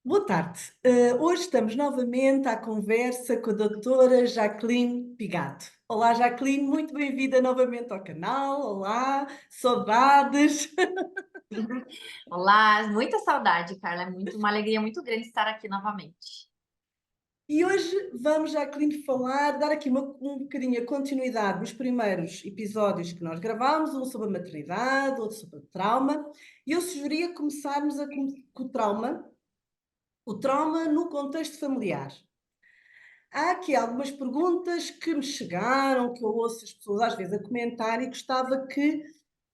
Boa tarde. Hoje estamos novamente à conversa com a doutora Jacqueline Pigato. Olá, Jacqueline, muito bem-vinda novamente ao canal. Olá, saudades. Olá, muita saudade, Carla. Uma alegria muito grande estar aqui novamente. E hoje vamos, Jacqueline, dar aqui um bocadinho a continuidade nos primeiros episódios que nós gravámos, um sobre a maternidade, outro sobre o trauma. E eu sugeria começarmos com o trauma no contexto familiar. Há aqui algumas perguntas que me chegaram, que eu ouço as pessoas às vezes a comentar e gostava que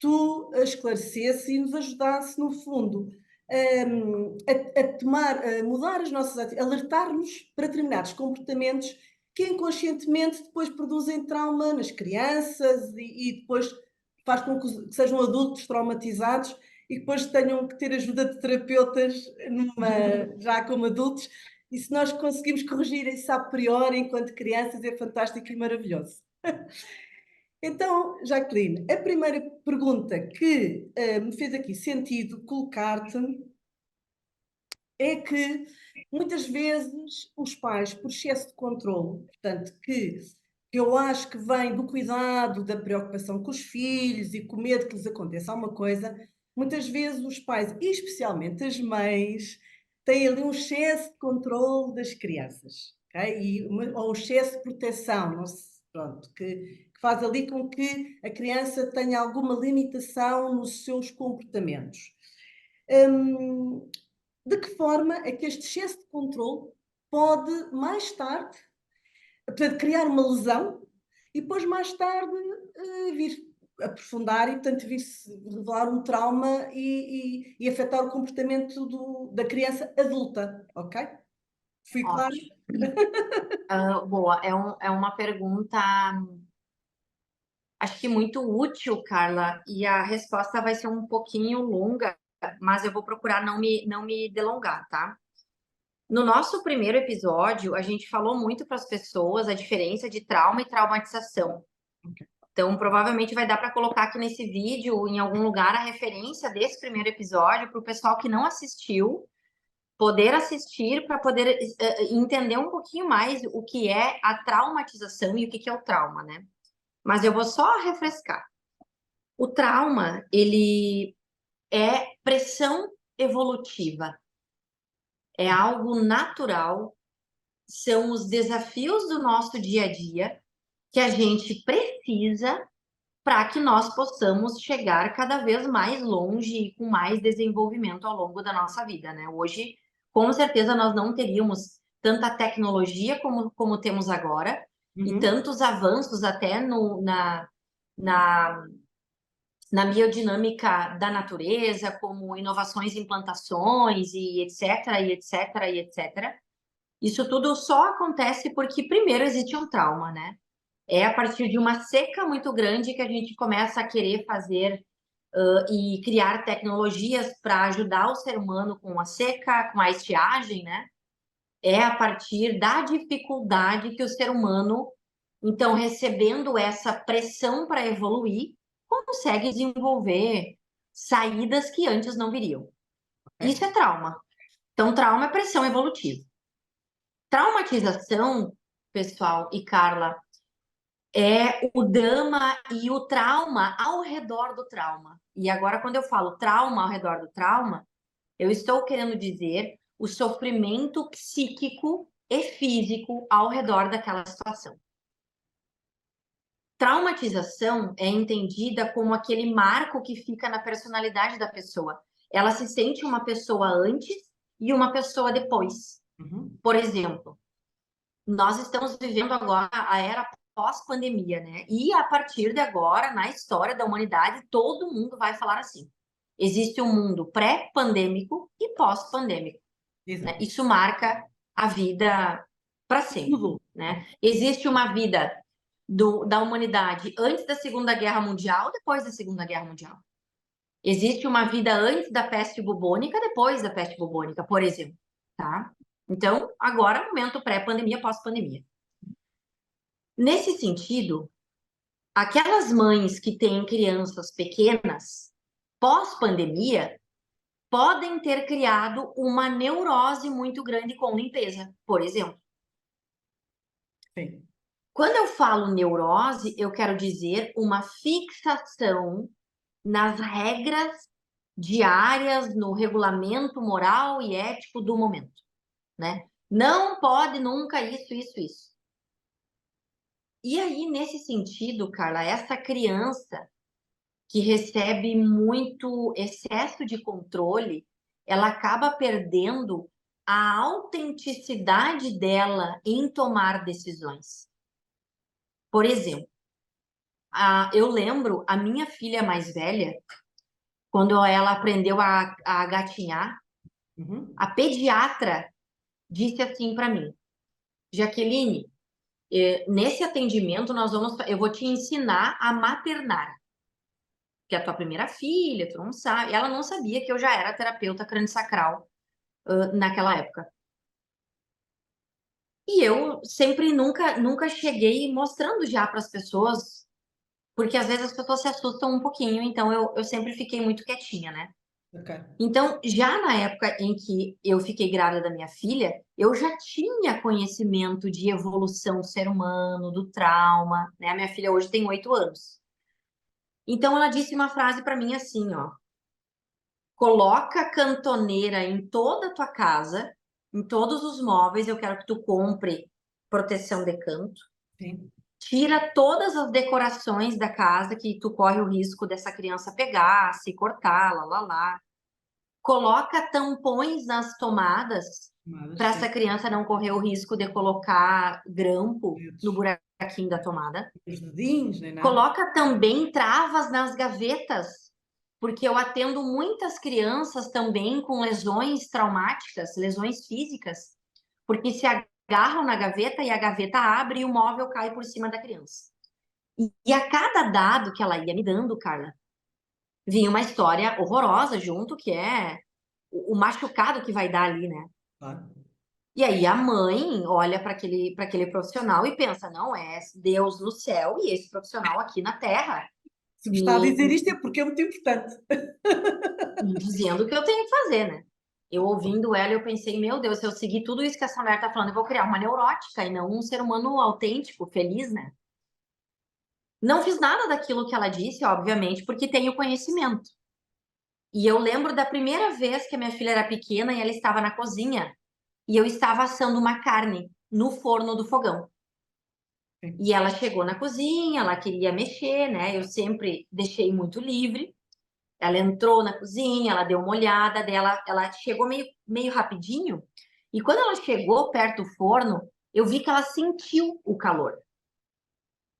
tu esclarecesse e nos ajudasse, no fundo, a mudar as nossas atitudes, alertar-nos para determinados comportamentos que inconscientemente depois produzem trauma nas crianças e depois faz com que sejam adultos traumatizados e que depois tenham que ter ajuda de terapeutas já como adultos, e se nós conseguimos corrigir isso a priori, enquanto crianças, é fantástico e maravilhoso. Então, Jacqueline, a primeira pergunta que me fez aqui sentido colocar-te é que muitas vezes os pais, por excesso de controle, portanto, que eu acho que vem do cuidado, da preocupação com os filhos e com medo que lhes aconteça alguma coisa, muitas vezes os pais, e especialmente as mães, têm ali um excesso de controle das crianças, ok? Ou um excesso de proteção, não se, pronto, que faz ali com que a criança tenha alguma limitação nos seus comportamentos. Hum, de que forma é que este excesso de controle pode, mais tarde, portanto, criar uma lesão e depois, mais tarde, vir aprofundar e, portanto, vir-se revelar um trauma e afetar o comportamento da criança adulta, ok? Fui claro? Ótimo. Boa, é uma pergunta, acho que muito útil, Carla, e a resposta vai ser um pouquinho longa, mas eu vou procurar não me delongar, tá? No nosso primeiro episódio, a gente falou muito para as pessoas a diferença de trauma e traumatização. Então, provavelmente vai dar para colocar aqui nesse vídeo, em algum lugar, a referência desse primeiro episódio para o pessoal que não assistiu poder assistir para poder entender um pouquinho mais o que é a traumatização e o que é o trauma, né? Mas eu vou só refrescar. O trauma, ele é pressão evolutiva, é algo natural, são os desafios do nosso dia a dia que a gente precisa para que nós possamos chegar cada vez mais longe e com mais desenvolvimento ao longo da nossa vida, né? Hoje, com certeza, nós não teríamos tanta tecnologia como temos agora e Uhum. tantos avanços até na, na biodinâmica da natureza, como inovações em plantações e etc, e etc, e etc. Isso tudo só acontece porque primeiro existe um trauma, né? É a partir de uma seca muito grande que a gente começa a querer fazer e criar tecnologias para ajudar o ser humano com a seca, com a estiagem, né? É a partir da dificuldade que o ser humano, então, recebendo essa pressão para evoluir, consegue desenvolver saídas que antes não viriam. Ok. Isso é trauma. Então, trauma é pressão evolutiva. Traumatização, pessoal e Carla, é o drama e o trauma ao redor do trauma. E agora, quando eu falo trauma ao redor do trauma, eu estou querendo dizer o sofrimento psíquico e físico ao redor daquela situação. Traumatização é entendida como aquele marco que fica na personalidade da pessoa. Ela se sente uma pessoa antes e uma pessoa depois. Uhum. Por exemplo, nós estamos vivendo agora a era pós-pandemia, né? E a partir de agora, na história da humanidade, todo mundo vai falar assim: existe um mundo pré-pandêmico e pós-pandêmico, né? Exato. Isso marca a vida para sempre, Tudo. né? Existe uma vida da humanidade antes da Segunda Guerra Mundial, depois da Segunda Guerra Mundial. Existe uma vida antes da peste bubônica, depois da peste bubônica, por exemplo, tá? Então, agora é o momento pré-pandemia, pós-pandemia. Nesse sentido, aquelas mães que têm crianças pequenas, pós-pandemia, podem ter criado uma neurose muito grande com limpeza, por exemplo. Sim. Quando eu falo neurose, eu quero dizer uma fixação nas regras diárias, no regulamento moral e ético do momento, né? Não pode nunca isso, isso, isso. E aí, nesse sentido, Carla, essa criança que recebe muito excesso de controle, ela acaba perdendo a autenticidade dela em tomar decisões. Por exemplo, eu lembro a minha filha mais velha, quando ela aprendeu a gatinhar, Uhum. a pediatra disse assim para mim: Jaqueline, nesse atendimento eu vou te ensinar a maternar, que é a tua primeira filha, tu não sabe. Ela não sabia que eu já era terapeuta crânio-sacral naquela época. E eu sempre nunca cheguei mostrando já para as pessoas, porque às vezes as pessoas se assustam um pouquinho, então eu sempre fiquei muito quietinha, né? Ok. Então, já na época em que eu fiquei grávida da minha filha, eu já tinha conhecimento de evolução do ser humano, do trauma, né? A minha filha hoje tem 8 anos. Então, ela disse uma frase para mim assim, ó: coloca cantoneira em toda a tua casa, em todos os móveis, eu quero que tu compre proteção de canto. Sim. Tira todas as decorações da casa que tu corre o risco dessa criança pegar, se cortar, lá, lá, lá. Coloca tampões nas tomadas Mas, para sim. essa criança não correr o risco de colocar grampo no Dedos. buraquinho da tomada. Os dedinhos, nem nada. Coloca também travas nas gavetas, porque eu atendo muitas crianças também com lesões traumáticas, lesões físicas, porque se agarram na gaveta e a gaveta abre e o móvel cai por cima da criança. E a cada dado que ela ia me dando, Carla, vinha uma história horrorosa junto, que é o machucado que vai dar ali, né? Claro. E aí a mãe olha para aquele profissional e pensa, não, é Deus no céu e esse profissional aqui na terra Se me está a me dizer isto é porque é muito importante. dizendo o que eu tenho que fazer, né? Eu ouvindo ela, eu pensei, meu Deus, se eu seguir tudo isso que essa mulher tá falando, eu vou criar uma neurótica e não um ser humano autêntico, feliz, né? Não fiz nada daquilo que ela disse, obviamente, porque tenho conhecimento. E eu lembro da primeira vez que a minha filha era pequena e ela estava na cozinha e eu estava assando uma carne no forno do fogão. Sim. E ela chegou na cozinha, ela queria mexer, né? Eu sempre deixei muito livre. Ela entrou na cozinha, ela deu uma olhada dela, ela chegou meio rapidinho. E quando ela chegou perto do forno, eu vi que ela sentiu o calor.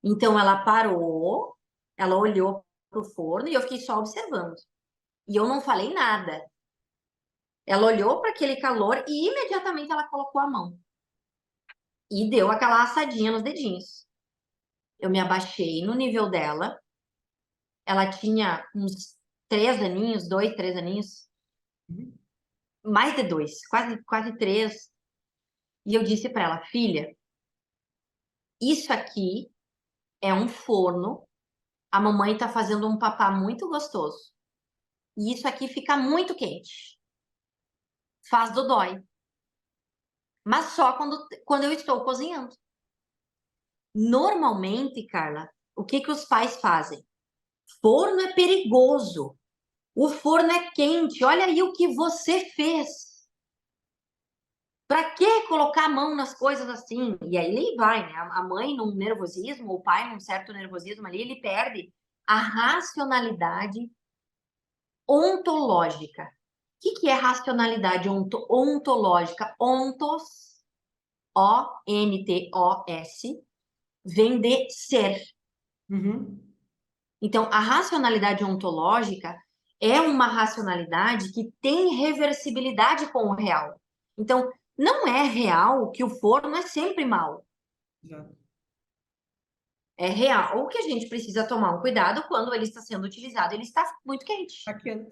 Então ela parou, ela olhou para o forno e eu fiquei só observando. E eu não falei nada. Ela olhou para aquele calor e imediatamente ela colocou a mão e deu aquela assadinha nos dedinhos. Eu me abaixei no nível dela. Ela tinha uns 3 aninhos, 2, 3 aninhos, Uhum. mais de 2, quase 3. E eu disse para ela, filha, isso aqui é um forno. A mamãe tá fazendo um papá muito gostoso. E isso aqui fica muito quente. Faz dodói. Mas só quando eu estou cozinhando. Normalmente, Carla, o que que os pais fazem? Forno é perigoso. O forno é quente. Olha aí o que você fez. Para que colocar a mão nas coisas assim? E aí ele vai, né? A mãe num nervosismo, o pai num certo nervosismo ali, ele perde a racionalidade ontológica. O que é racionalidade ontológica? Ontos, O-N-T-O-S, vem de ser. Uhum. Então, a racionalidade ontológica é uma racionalidade que tem reversibilidade com o real. Então, não é real que o forno é sempre mal. Exato. É real que a gente precisa tomar um cuidado quando ele está sendo utilizado, ele está muito quente. Está quente.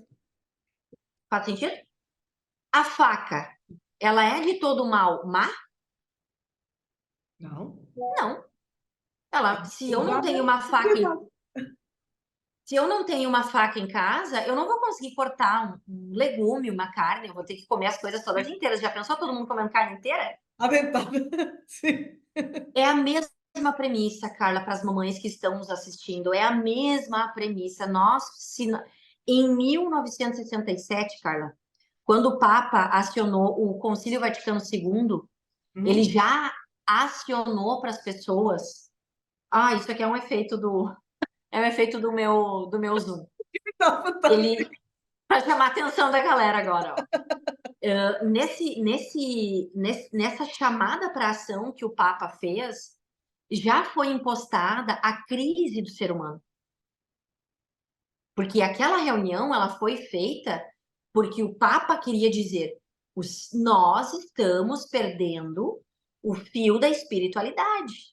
Faz sentido? A faca, ela é de todo mal má? Não. Não. Ela, se eu não tenho Usável, uma faca, utilizado. Se eu não tenho uma faca em casa, eu não vou conseguir cortar um legume, uma carne, eu vou ter que comer as coisas todas inteiras. Já pensou todo mundo comendo carne inteira? Aventada. Sim. É a mesma premissa, Carla, para as mamães que estão nos assistindo. É a mesma premissa. Em 1967, Carla, quando o Papa acionou o Concílio Vaticano II, ele Uhum. já acionou para as pessoas. Ah, isso aqui é um efeito do meu Zoom. Tá fantástico. Ele para chamar a atenção da galera agora, ó. Nessa chamada para ação que o Papa fez, já foi impostada a crise do ser humano. Porque aquela reunião ela foi feita porque o Papa queria dizer: nós estamos perdendo o fio da espiritualidade.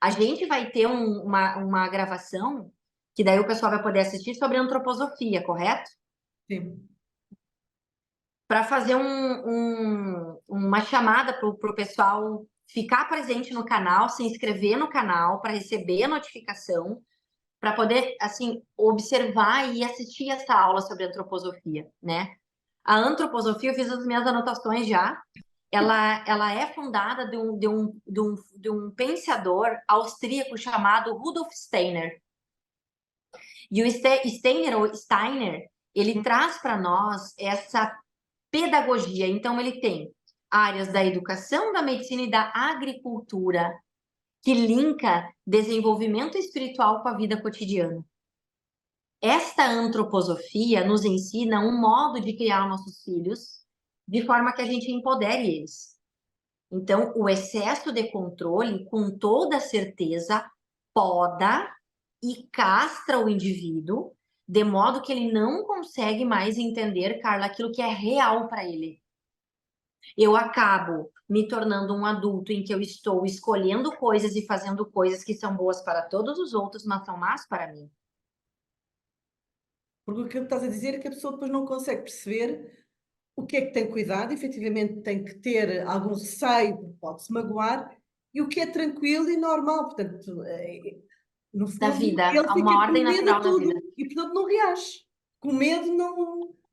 A gente vai ter uma gravação que daí o pessoal vai poder assistir sobre antroposofia, correto? Sim. Para fazer uma chamada para o pessoal ficar presente no canal, se inscrever no canal para receber a notificação, para poder assim observar e assistir essa aula sobre antroposofia, né? A antroposofia, eu fiz as minhas anotações já. Ela é fundada de um pensador austríaco chamado Rudolf Steiner. E o Steiner, ou Steiner, ele traz para nós essa pedagogia. Então, ele tem áreas da educação, da medicina e da agricultura, que linka desenvolvimento espiritual com a vida cotidiana. Esta antroposofia nos ensina um modo de criar nossos filhos de forma que a gente empodere eles. Então, o excesso de controle, com toda certeza, poda e castra o indivíduo, de modo que ele não consegue mais entender, Carla, aquilo que é real para ele. Eu acabo me tornando um adulto em que eu estou escolhendo coisas e fazendo coisas que são boas para todos os outros, mas são más para mim. Porque o que estás a dizer é que a pessoa depois não consegue perceber o que é que tem cuidado, efetivamente tem que ter algum receio, porque pode-se magoar, e o que é tranquilo e normal. Portanto, no Da fundo, vida, ele há fica uma com ordem medo a natural da vida. tudo e, portanto, não reage. Com medo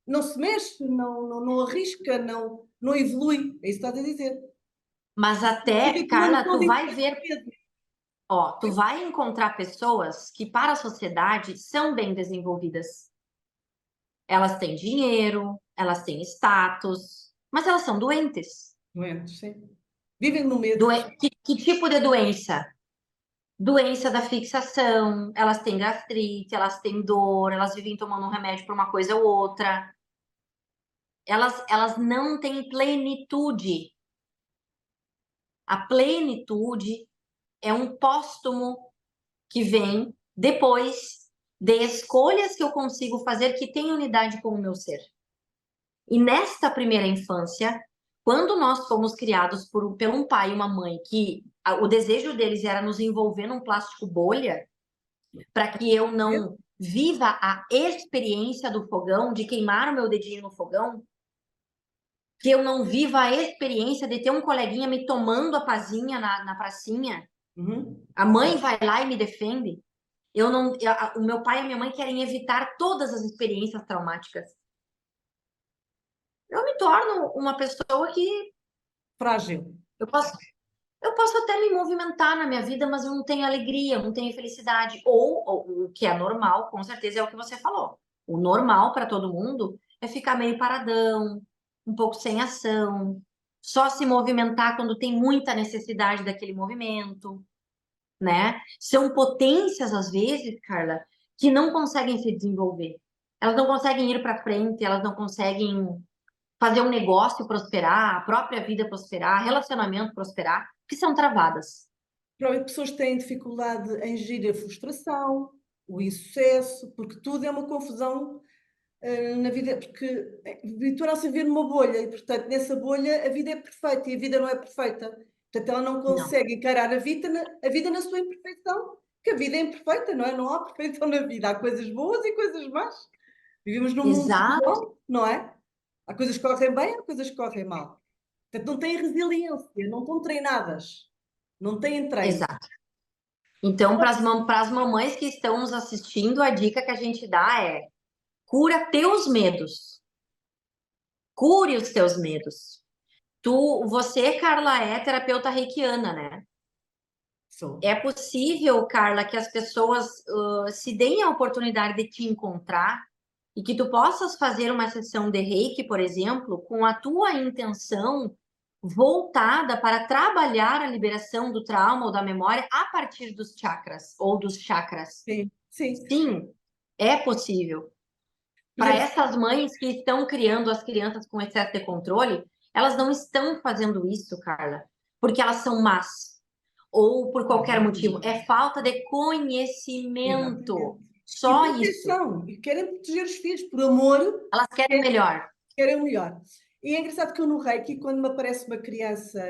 não se mexe, não arrisca, não evolui. É isso que estás a dizer. Mas até, Fica com uma Carla, noção tu de vai ver, medo. ó, tu vai encontrar pessoas que para a sociedade são bem desenvolvidas. Elas têm dinheiro, elas têm status, mas elas são doentes. Doentes, sim. Vivem no medo. Que tipo de doença? Doença da fixação, elas têm gastrite, elas têm dor, elas vivem tomando um remédio para uma coisa ou outra. Elas não têm plenitude. A plenitude é um póstumo que vem depois de escolhas que eu consigo fazer que têm unidade com o meu ser. E nesta primeira infância, quando nós fomos criados por um pai e uma mãe que o desejo deles era nos envolver num plástico bolha, para que eu não viva a experiência do fogão, de queimar o meu dedinho no fogão, que eu não viva a experiência de ter um coleguinha me tomando a pazinha na pracinha, Uhum. a mãe vai lá e me defende. Eu não, o meu pai e a minha mãe querem evitar todas as experiências traumáticas. Eu me torno uma pessoa que Frágil. eu posso, eu posso até me movimentar na minha vida, mas eu não tenho alegria, eu não tenho felicidade. Ou o que é normal, com certeza é o que você falou. O normal para todo mundo é ficar meio paradão, um pouco sem ação, só se movimentar quando tem muita necessidade daquele movimento, né? São potências, às vezes, Carla, que não conseguem se desenvolver. Elas não conseguem ir para frente, elas não conseguem fazer um negócio prosperar, a própria vida prosperar, relacionamento prosperar, que são travadas. Provavelmente pessoas que têm dificuldade em gerir a frustração, o insucesso, porque tudo é uma confusão na vida, porque habituaram-se a viver numa bolha e, portanto, nessa bolha a vida é perfeita e a vida não é perfeita. Portanto, ela não Não. consegue encarar a vida na sua imperfeição, porque a vida é imperfeita, não é? Não há perfeição na vida, há coisas boas e coisas más. Vivemos num mundo Exato, desigual, não é? Há coisas que correm bem, há coisas que correm mal. Portanto, não têm resiliência, não estão treinadas, não têm treino. exato. Então, para as mamães que estão nos assistindo, a dica que a gente dá é: cura teus medos. Cure os teus medos. Você, Carla, é terapeuta reikiana, né? Sou. É possível, Carla, que as pessoas se deem a oportunidade de te encontrar e que tu possas fazer uma sessão de Reiki, por exemplo, com a tua intenção voltada para trabalhar a liberação do trauma ou da memória a partir dos chakras ou dos chakras. Sim, sim. Sim, é possível. Por Para exemplo, essas mães que estão criando as crianças com excesso de controle, elas não estão fazendo isso, Carla, porque elas são más ou por qualquer motivo. É falta de conhecimento. exatamente. E Só isso. proteção. E querem proteger os filhos por amor, Elas querem o melhor. querem o melhor. E é engraçado que eu no Reiki, quando me aparece uma criança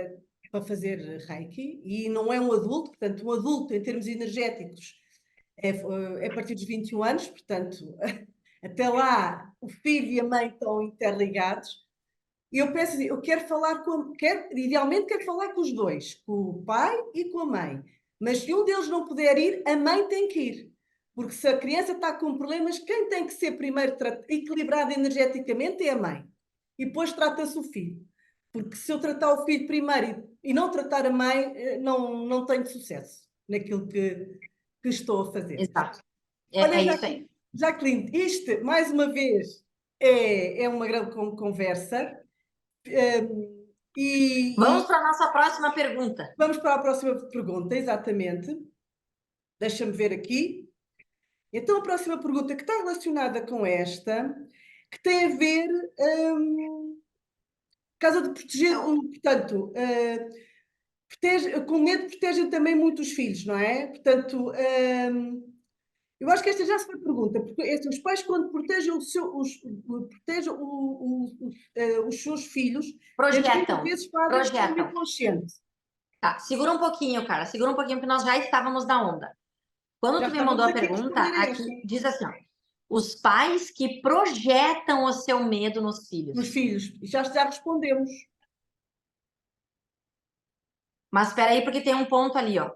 para fazer Reiki, e não é um adulto, portanto, um adulto em termos energéticos é a partir dos 21 anos, portanto, até lá o filho e a mãe estão interligados. E eu peço, eu quero falar idealmente quero falar com os dois, com o pai e com a mãe. Mas se um deles não puder ir, a mãe tem que ir. Porque se a criança está com problemas, quem tem que ser primeiro equilibrada energeticamente é a mãe. E depois trata-se o filho. Porque se eu tratar o filho primeiro e não tratar a mãe, não tenho sucesso naquilo que estou a fazer. Exato. Olha, É isso aí. Jacqueline, isto, mais uma vez, é uma grande conversa. Vamos E para a nossa próxima pergunta. vamos para a próxima pergunta, exatamente. Deixa-me ver aqui. Então, a próxima pergunta que está relacionada com esta, que tem a ver, casa de proteger, portanto, com medo protegem também muito os filhos, não é? Portanto, eu acho que esta já se foi pergunta, porque os pais, quando protegem, protegem os seus filhos, muitas Projetam. vezes fazem de forma Projetam. inconsciente. Tá, segura um pouquinho, cara. Segura um pouquinho, porque nós já estávamos na onda. Quando Já tu me estávamos mandou a aqui a pergunta, responder a aqui esta. diz assim, ó, os pais que projetam o seu medo nos Nos filhos. filhos. E já respondemos. Mas espera aí, porque tem um ponto ali, ó.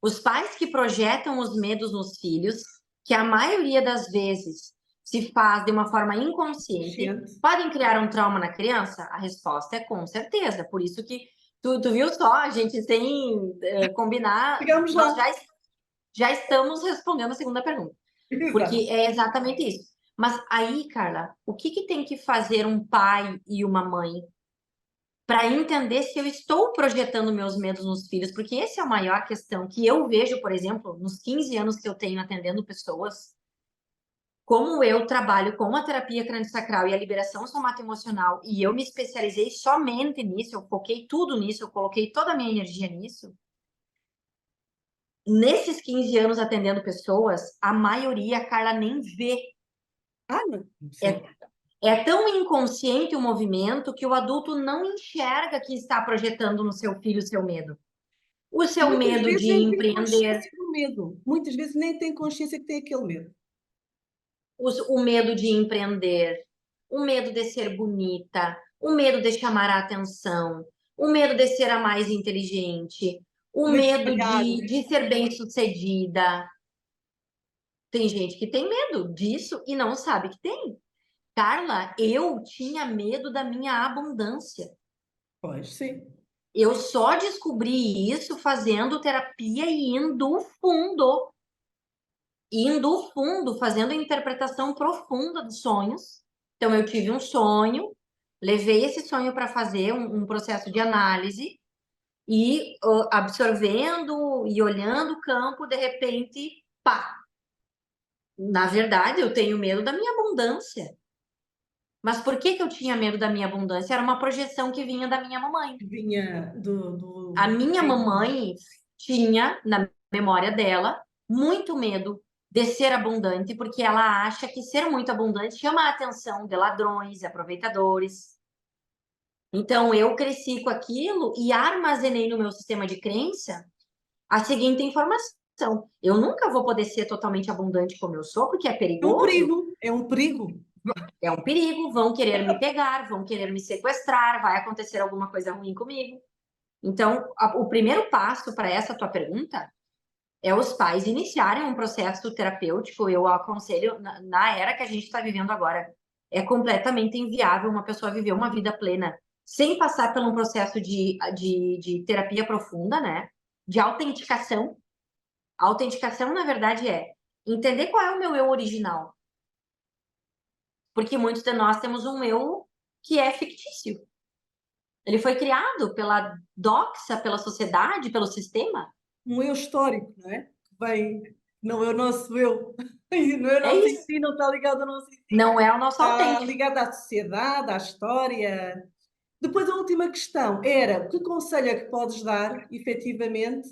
Os pais que projetam os medos nos filhos, que a maioria das vezes se faz de uma forma inconsciente, Consciente. podem criar um trauma na criança? A resposta é com certeza. Por isso que tu viu só, a gente sem combinar, Chegamos nós lá. já estamos respondendo a segunda pergunta. Exato. Porque é exatamente isso. Mas aí, Carla, o que que tem que fazer um pai e uma mãe para entender se eu estou projetando meus medos nos filhos? Porque essa é a maior questão que eu vejo, por exemplo, nos 15 anos que eu tenho atendendo pessoas, como eu trabalho com a terapia crânio-sacral e a liberação somato-emocional, e eu me especializei somente nisso, eu foquei tudo nisso, eu coloquei toda a minha energia nisso. Nesses 15 anos atendendo pessoas, a maioria, Carla, nem vê. Ah, não. É, Sim. é tão inconsciente o movimento que o adulto não enxerga que está projetando no seu filho o seu medo. O E seu muitas medo vezes de nem tem empreender, consciência do medo. Muitas vezes nem tem consciência que tem aquele medo. o medo de empreender, o medo de ser bonita, o medo de chamar a atenção, o medo de ser a mais inteligente, o Medo de medo falhar. de ser bem-sucedida. Tem gente que tem medo disso e não sabe que tem. Carla, eu tinha medo da minha abundância. Pois, sim. Eu só descobri isso fazendo terapia e indo fundo, fazendo interpretação profunda dos sonhos. Então, eu tive um sonho, levei esse sonho para fazer um processo de análise e absorvendo e olhando o campo, de repente, pá! Na verdade, eu tenho medo da minha abundância. Mas por que que eu tinha medo da minha abundância? Era uma projeção que vinha da minha mamãe. Que vinha A do minha Reiki. mamãe tinha, na memória dela, muito medo de ser abundante, porque ela acha que ser muito abundante chama a atenção de ladrões e aproveitadores. Então, eu cresci com aquilo e armazenei no meu sistema de crença a seguinte informação: eu nunca vou poder ser totalmente abundante como eu sou, porque é É um perigoso, perigo. É um perigo. é um perigo, vão querer me pegar, vão querer me sequestrar, vai acontecer alguma coisa ruim comigo. Então, o primeiro passo para essa tua pergunta é os pais iniciarem um processo terapêutico. Eu aconselho, na era que a gente está vivendo agora, é completamente inviável uma pessoa viver uma vida plena sem passar por um processo de terapia profunda, né? De autenticação. A autenticação, na verdade, é entender qual é o meu eu original. Porque muitos de nós temos um eu que é fictício. Ele foi criado pela doxa, pela sociedade, pelo sistema. Um eu histórico, não é? Que vem, não é o nosso eu. E não é o É nosso em isso. si, não está ligado ao nosso em si. Não é o nosso Está autêntico. ligado à sociedade, à história. Depois a última questão era, que conselho é que podes dar, efetivamente,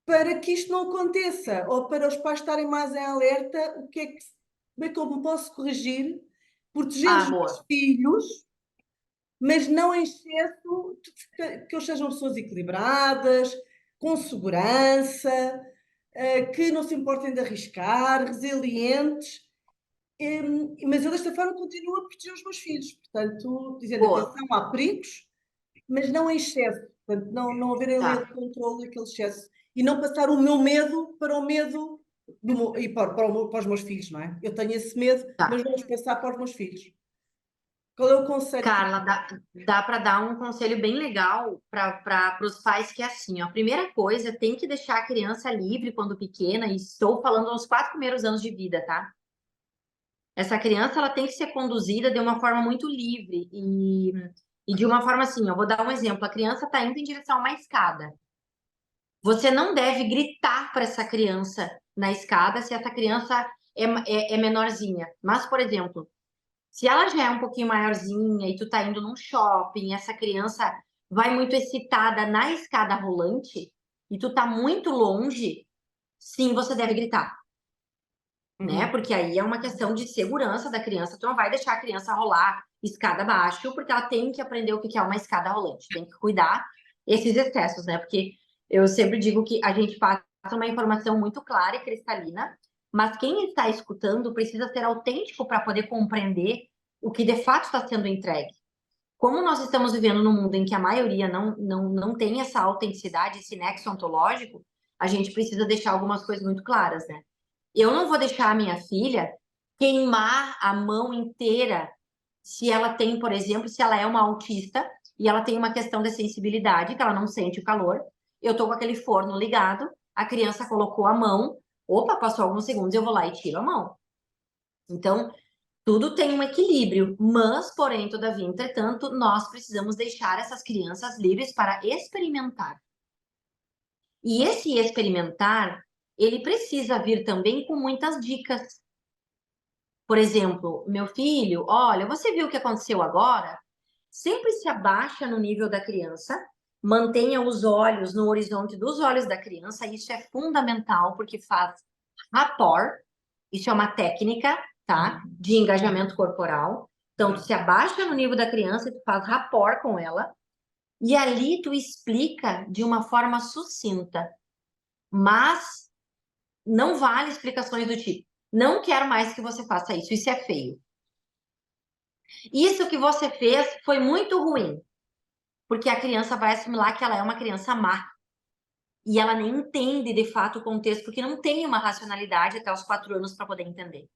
para que isto não aconteça? Ou para os pais estarem mais em alerta, como é que eu me posso corrigir, proteger Ah, os meus boa. filhos, mas não em excesso, que eles sejam pessoas equilibradas, com segurança, que não se importem de arriscar, resilientes, mas eu desta forma continuo a proteger os meus filhos. Portanto, dizendo Boa. atenção, há perigos, mas não em excesso. Portanto, não haver ali Tá. o controle daquele excesso. E não passar o meu medo para o medo e para os meus filhos, não é? Eu tenho esse medo, mas Tá. vamos passar para os meus filhos. Qual é o conselho que Carla, dá para dar um conselho bem legal para os pais que é assim, ó. A primeira coisa, tem que deixar a criança livre quando pequena, e estou falando aos 4 primeiros anos de vida, tá? Essa criança, ela tem que ser conduzida de uma forma muito livre e de uma forma assim, eu vou dar um exemplo. A criança está indo em direção a uma escada. Você não deve gritar para essa criança na escada se essa criança é menorzinha. Mas, por exemplo, se ela já é um pouquinho maiorzinha e tu tá indo num shopping, essa criança vai muito excitada na escada rolante e tu tá muito longe, sim, você deve gritar, né? Uhum. Porque aí é uma questão de segurança da criança. Tu não vai deixar a criança rolar escada abaixo, porque ela tem que aprender o que é uma escada rolante. Tem que cuidar esses excessos, né? Porque eu sempre digo que a gente passa uma informação muito clara e cristalina, mas quem está escutando precisa ser autêntico para poder compreender o que de fato está sendo entregue. Como nós estamos vivendo num mundo em que a maioria não tem essa autenticidade, esse nexo ontológico, a gente precisa deixar algumas coisas muito claras, né? Eu não vou deixar a minha filha queimar a mão inteira se ela tem, por exemplo, se ela é uma autista e ela tem uma questão de sensibilidade, que ela não sente o calor. Eu tô com aquele forno ligado, a criança colocou a mão, opa, passou alguns segundos, eu vou lá e tiro a mão. Então, tudo tem um equilíbrio, mas, porém, todavia, entretanto, nós precisamos deixar essas crianças livres para experimentar. E esse experimentar, ele precisa vir também com muitas dicas. Por exemplo, meu filho, olha, você viu o que aconteceu agora? Sempre se abaixa no nível da criança, mantenha os olhos no horizonte dos olhos da criança, isso é fundamental porque faz rapport, isso é uma técnica, tá? De engajamento corporal. Então, tu se abaixa no nível da criança e tu faz rapport com ela, e ali tu explica de uma forma sucinta, mas não vale explicações do tipo, não quero mais que você faça isso é feio. Isso que você fez foi muito ruim, porque a criança vai assimilar que ela é uma criança má. E ela nem entende de fato o contexto, porque não tem uma racionalidade até os 4 anos para poder entender.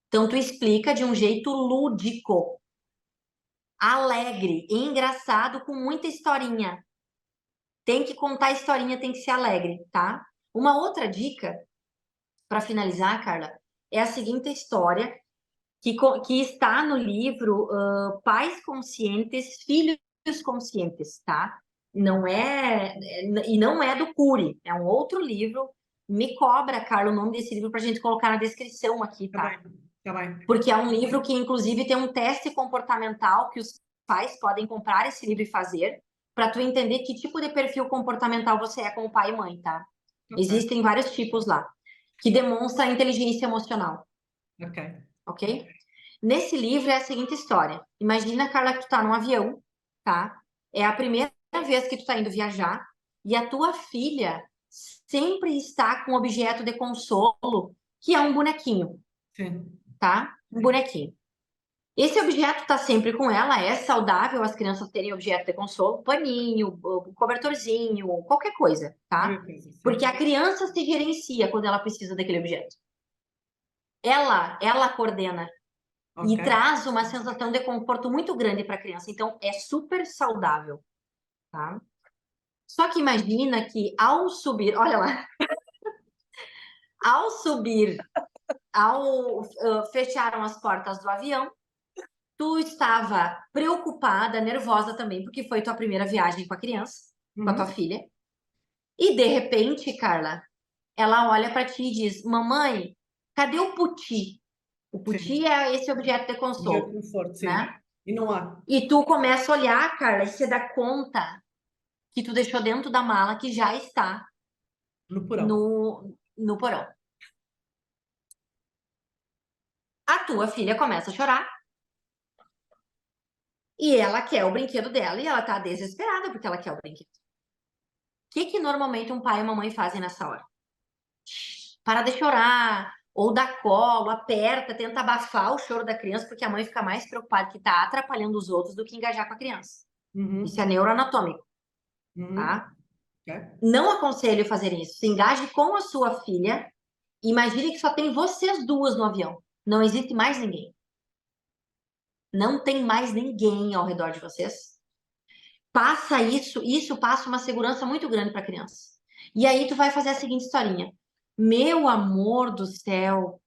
Então, tu explica de um jeito lúdico, alegre, engraçado, com muita historinha. Tem que contar historinha, tem que ser alegre, tá? Uma outra dica, para finalizar, Carla, é a seguinte história que está no livro Pais Conscientes, Filhos Conscientes, tá? Não é do Cury, é um outro livro. Me cobra, Carla, o nome desse livro para a gente colocar na descrição aqui, Está tá? bem, está bem. Porque é um livro que, inclusive, tem um teste comportamental que os pais podem comprar esse livro e fazer para tu entender que tipo de perfil comportamental você é como pai e mãe, tá? Ok, Existem vários tipos lá que demonstra inteligência emocional, ok. ok? Nesse livro é a seguinte história. Imagina, Carla, que tu tá num avião, tá? É a primeira vez que tu tá indo viajar e a tua filha sempre está com um objeto de consolo, que é um bonequinho, Sim. tá? Um bonequinho. Esse objeto está sempre com ela, é saudável as crianças terem objeto de consolo, paninho, cobertorzinho, qualquer coisa, tá? Qualquer coisa, sim. Porque a criança se gerencia quando ela precisa daquele objeto. Ela coordena e Ok. traz uma sensação de conforto muito grande para a criança. Então, é super saudável, tá? Só que imagina que ao subir, olha lá, ao subir, fecharam as portas do avião, tu estava preocupada, nervosa também, porque foi tua primeira viagem com a criança, com a tua Uhum. filha. E de repente, Carla, ela olha para ti e diz: Mamãe, cadê o puti? O Sim. puti é esse objeto de Objeto de consolo, conforto, sim. né? E não há E tu começa a olhar, Carla, e você dá conta que tu deixou dentro da mala que já está no porão. no porão. A tua filha começa a chorar e ela quer o brinquedo dela e ela tá desesperada porque ela quer o brinquedo. O que que normalmente um pai e uma mãe fazem nessa hora? Para de chorar, ou dá colo, aperta, tenta abafar o choro da criança, porque a mãe fica mais preocupada que está atrapalhando os outros do que engajar com a criança. Isso é Uhum. neuroanatômico, Uhum. tá? Ok. Não aconselho fazer isso. Se engaje com a sua filha. Imagine que só tem vocês duas no avião. Não existe mais ninguém. Não tem mais ninguém ao redor de vocês. Passa isso passa uma segurança muito grande para a criança. E aí tu vai fazer a seguinte historinha. Meu amor do céu,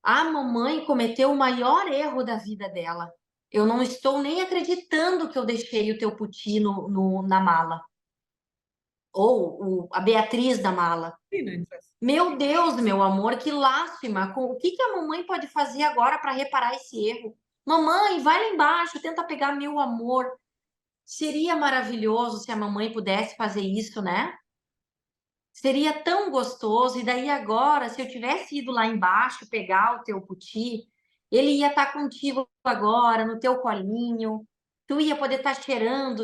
a mamãe cometeu o maior erro da vida dela. Eu não estou nem acreditando que eu deixei o teu puti na mala. Ou a Beatriz da mala. Sim, não interessa. Meu Deus, meu amor, que lástima. O que que a mamãe pode fazer agora para reparar esse erro? Mamãe, vai lá embaixo, tenta pegar meu amor. Seria maravilhoso se a mamãe pudesse fazer isso, né? Seria tão gostoso. E daí agora, se eu tivesse ido lá embaixo pegar o teu puti, ele ia estar contigo agora, no teu colinho. Tu ia poder estar cheirando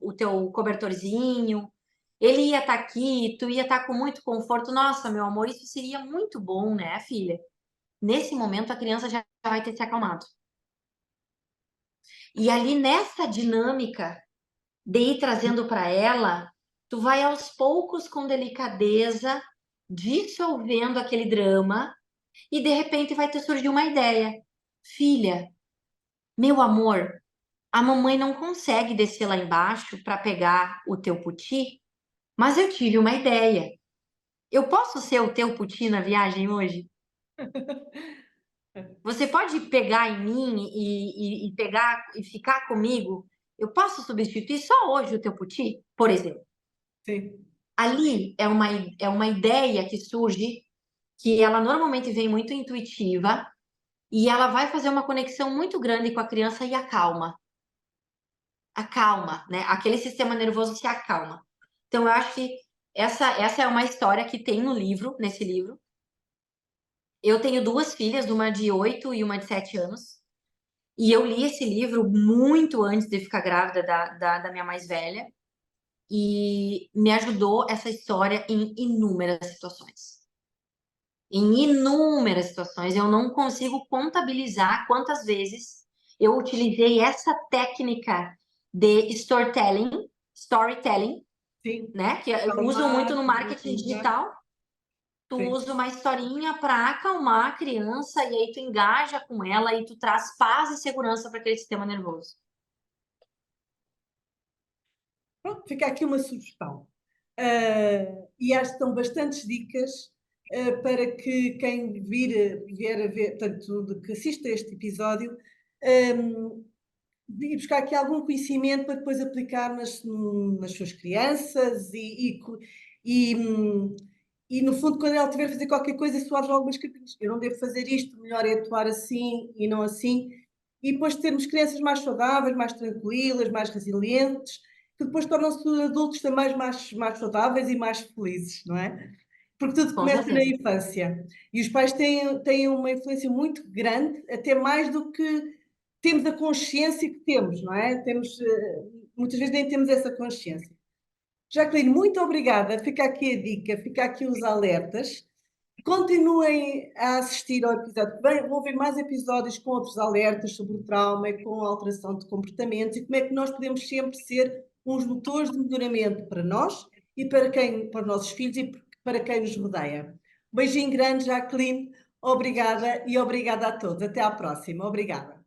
o teu cobertorzinho. Ele ia estar aqui, tu ia estar com muito conforto. Nossa, meu amor, isso seria muito bom, né, filha? Nesse momento, a criança já vai ter se acalmado. E ali nessa dinâmica de ir trazendo para ela, tu vai aos poucos, com delicadeza, dissolvendo aquele drama e de repente vai te surgir uma ideia. Filha, meu amor, a mamãe não consegue descer lá embaixo para pegar o teu puti, mas eu tive uma ideia. Eu posso ser o teu puti na viagem hoje? Você pode pegar em mim e pegar e ficar comigo? Eu posso substituir só hoje o teu puti, por exemplo. Sim. Ali é uma ideia que surge, que ela normalmente vem muito intuitiva, e ela vai fazer uma conexão muito grande com a criança e acalma. Acalma, né? Aquele sistema nervoso se acalma. Então, eu acho que essa é uma história que tem no livro, nesse livro. Eu tenho duas filhas, uma de 8 e uma de 7 anos. E eu li esse livro muito antes de ficar grávida da minha mais velha. E me ajudou essa história em inúmeras situações. Em inúmeras situações. Eu não consigo contabilizar quantas vezes eu utilizei essa técnica de storytelling, Sim. né? Que eu uso muito Acalmar, no marketing tranquilizar. digital. Tu Sim. usa uma historinha para acalmar a criança e aí tu engaja com ela e tu traz paz e segurança para aquele sistema nervoso. Pronto, fica aqui uma sugestão. E acho que estão bastantes dicas para que quem vier a ver, portanto, que assista a este episódio, ir buscar aqui algum conhecimento para depois aplicar nas suas crianças e, no fundo, quando ela tiver a fazer qualquer coisa, soar algumas características. Eu não devo fazer isto, melhor é atuar assim e não assim. E depois termos crianças mais saudáveis, mais tranquilas, mais resilientes, que depois tornam-se adultos também mais saudáveis e mais felizes, não é? Porque tudo Com começa na certeza. infância. E os pais têm uma influência muito grande, até mais do que temos a consciência que temos, não é? Muitas vezes nem temos essa consciência. Jacqueline, muito obrigada. Fica aqui a dica, fica aqui os alertas. Continuem a assistir ao episódio que vem. Vão ver mais episódios com outros alertas sobre o trauma e com a alteração de comportamentos e como é que nós podemos sempre ser uns motores de melhoramento para nós e para os nossos filhos e para quem nos rodeia. Um beijinho grande, Jacqueline. Obrigada e obrigada a todos. Até à próxima. Obrigada.